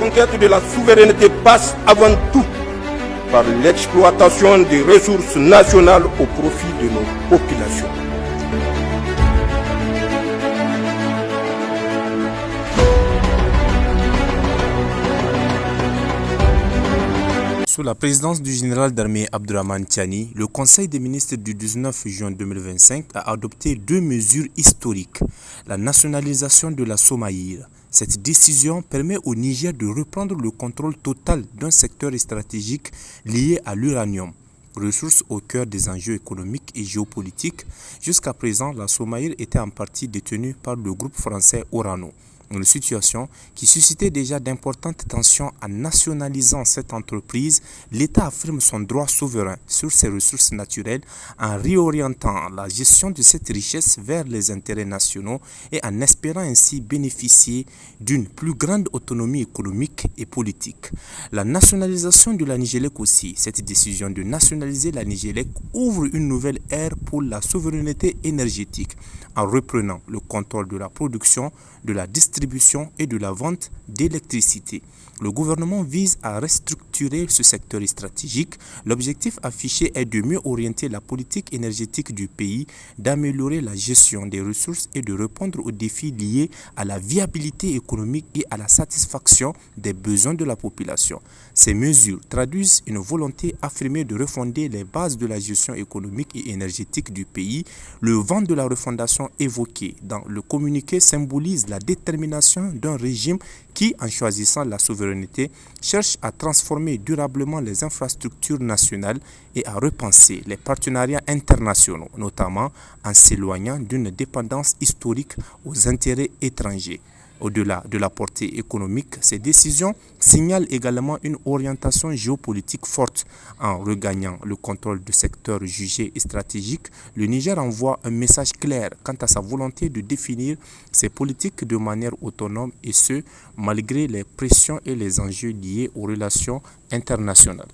conquête de la souveraineté passe avant tout par l'exploitation des ressources nationales au profit de nos populations. Sous la présidence du général d'armée Abdourahmane Tiani, le Conseil des ministres du 19 juin 2025 a adopté 2 mesures historiques. La nationalisation de la Somaïr. Cette décision permet au Niger de reprendre le contrôle total d'un secteur stratégique lié à l'uranium, ressource au cœur des enjeux économiques et géopolitiques. Jusqu'à présent, la Somaïr était en partie détenue par le groupe français Orano. Une situation qui suscitait déjà d'importantes tensions. En nationalisant cette entreprise, l'État affirme son droit souverain sur ses ressources naturelles en réorientant la gestion de cette richesse vers les intérêts nationaux et en espérant ainsi bénéficier d'une plus grande autonomie économique et politique. La nationalisation de la Nigélec aussi. Cette décision de nationaliser la Nigélec ouvre une nouvelle ère pour la souveraineté énergétique en reprenant le contrôle de la production, de la distribution et de la vente d'électricité. Le gouvernement vise à restructurer ce secteur stratégique. L'objectif affiché est de mieux orienter la politique énergétique du pays, d'améliorer la gestion des ressources et de répondre aux défis liés à la viabilité économique et à la satisfaction des besoins de la population. Ces mesures traduisent une volonté affirmée de refonder les bases de la gestion économique et énergétique du pays. Le vent de la refondation évoqué dans le communiqué symbolise la détermination d'un régime qui, en choisissant la souveraineté, cherche à transformer durablement les infrastructures nationales et à repenser les partenariats internationaux, notamment en s'éloignant d'une dépendance historique aux intérêts étrangers. Au-delà de la portée économique, ces décisions signalent également une orientation géopolitique forte. En regagnant le contrôle de secteurs jugés stratégiques, le Niger envoie un message clair quant à sa volonté de définir ses politiques de manière autonome et ce, malgré les pressions et les enjeux liés aux relations internationales.